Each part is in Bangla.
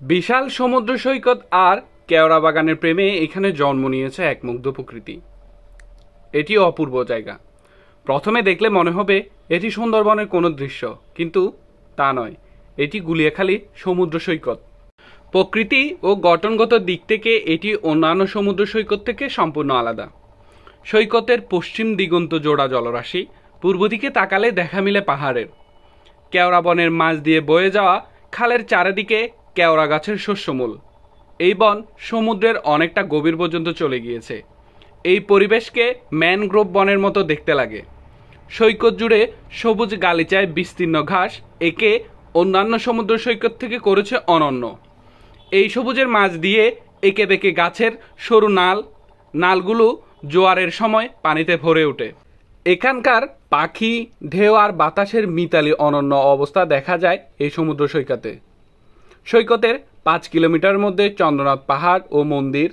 বিশাল সমুদ্র সৈকত আর কেওড়া বাগানের প্রেমে এখানে জন্ম নিয়েছে এক মুগ্ধ প্রকৃতি। এটি অপূর্ব জায়গা। প্রথমে দেখলে মনে হবে এটি সুন্দরবনের কোনো দৃশ্য, কিন্তু তা নয়, এটি গুলিয়াখালী সমুদ্র সৈকত। প্রকৃতি ও গঠনগত দিক থেকে এটি অন্যান্য সমুদ্র সৈকত থেকে সম্পূর্ণ আলাদা। সৈকতের পশ্চিম দিগন্ত জোড়া জলরাশি, পূর্ব দিকে তাকালে দেখা মিলে পাহাড়ের। কেওড়া বনের মাঝ দিয়ে বয়ে যাওয়া খালের চারিদিকে কেওড়া গাছের শস্যমূল। এই বন সমুদ্রের অনেকটা গভীর পর্যন্ত চলে গিয়েছে। এই পরিবেশকে ম্যানগ্রোভ বনের মতো দেখতে লাগে। সৈকত জুড়ে সবুজ গালিচায় বিস্তীর্ণ ঘাস একে অন্যান্য সমুদ্র সৈকত থেকে করেছে অনন্য। এই সবুজের মাঝ দিয়ে একে বেঁকে গাছের সরু নালগুলো জোয়ারের সময় পানিতে ভরে ওঠে। এখানকার পাখি, ঢেউ আর বাতাসের মিতালি অনন্য অবস্থা দেখা যায় এই সমুদ্র সৈকতে। সৈকতের 5 কিলোমিটার মধ্যে চন্দ্রনাথ পাহাড় ও মন্দির,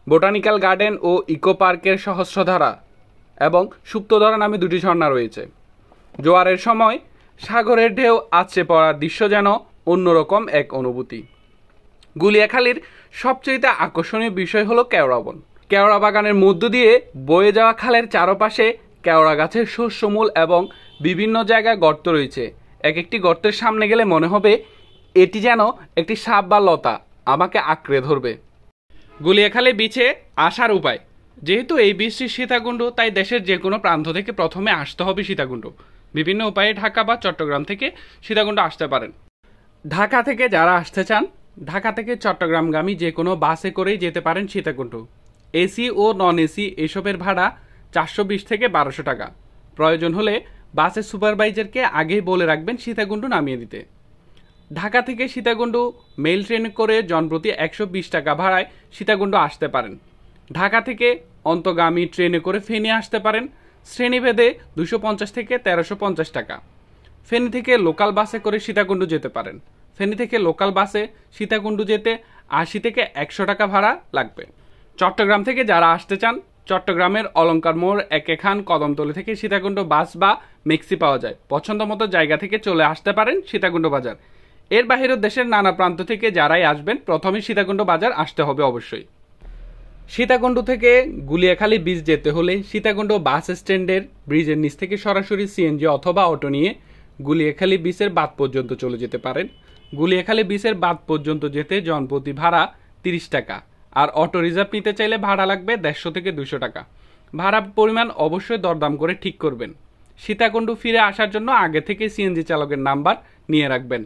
বোটানিক্যাল গার্ডেন ও ইকো পার্কের সহস্রধারা এবং সুপ্তধারা নামে 2টি ঝর্ণা রয়েছে। জোয়ারের সময় সাগরের ঢেউ আছড়ে পড়ার দৃশ্য যেন অন্যরকম এক অনুভূতি। গুলিয়াখালীর সবচেয়ে আকর্ষণীয় বিষয় হলো কেওড়া বন। কেওড়া বাগানের মধ্য দিয়ে বয়ে যাওয়া খালের চারপাশে কেওড়া গাছের শস্যমূল এবং বিভিন্ন জায়গায় গর্ত রয়েছে। এক একটি গর্তের সামনে গেলে মনে হবে এটি যেন একটি সাপ বা লতা আমাকে আঁকড়ে ধরবে। গুলিয়াখালী বিচে আসার উপায়, যেহেতু এই বীচটি সীতাকুণ্ড, তাই দেশের যে কোনো প্রান্ত থেকে প্রথমে আসতে হবে সীতাকুণ্ড। বিভিন্ন উপায়ে ঢাকা বা চট্টগ্রাম থেকে সীতাকুণ্ড আসতে পারেন। ঢাকা থেকে যারা আসতে চান, ঢাকা থেকে চট্টগ্রামগামী যে কোনো বাসে করেই যেতে পারেন সীতাকুণ্ড। এসি ও নন এসি এসবের ভাড়া 420 থেকে 1200 টাকা। প্রয়োজন হলে বাসের সুপারভাইজারকে আগেই বলে রাখবেন সীতাকুণ্ড নামিয়ে দিতে। ঢাকা থেকে সীতাকুণ্ড মেল ট্রেনে করে জনপ্রতি 120 টাকা ভাড়ায় সীতাকুণ্ড আসতে পারেন। ঢাকা থেকে অন্তগামী ট্রেনে করে ফেনী আসতে পারেন। শ্রেণীভেদে 250 থেকে 1350 টাকা। ফেনী থেকে লোকাল বাসে করে সীতাকুণ্ড যেতে পারেন। ফেনী থেকে লোকাল বাসে সীতাকুণ্ড যেতে 80 থেকে 100 টাকা ভাড়া লাগবে। চট্টগ্রাম থেকে যারা আসতে চান, চট্টগ্রামের অলঙ্কার মোড়, একেখান, কদমতলী থেকে সীতাকুণ্ড বাস বা ম্যাক্সি পাওয়া যায়। পছন্দ মতো জায়গা থেকে চলে আসতে পারেন সীতাকুণ্ড বাজার। এর বাইরেও দেশের নানা প্রান্ত থেকে যারাই আসবেন প্রথমে সীতাকুণ্ড বাজার আসতে হবে অবশ্যই। সীতাকুণ্ড থেকে গুলিয়াখালী বীচ যেতে হলে সীতাকুণ্ড বাস স্ট্যান্ডের ব্রিজের নিচ থেকে সরাসরি সিএনজি অথবা অটো নিয়ে গুলিয়াখালী বীচের বাঁধ পর্যন্ত চলে যেতে পারেন। গুলিয়াখালী বীচের বাঁধ পর্যন্ত যেতে জনপ্রতি ভাড়া 30 টাকা, আর অটো রিজার্ভ নিতে চাইলে ভাড়া লাগবে 150 থেকে 200 টাকা। ভাড়ার পরিমাণ অবশ্যই দরদাম করে ঠিক করবেন। সীতাকুণ্ড ফিরে আসার জন্য আগে থেকে সিএনজি চালকের নাম্বার নিয়ে রাখবেন।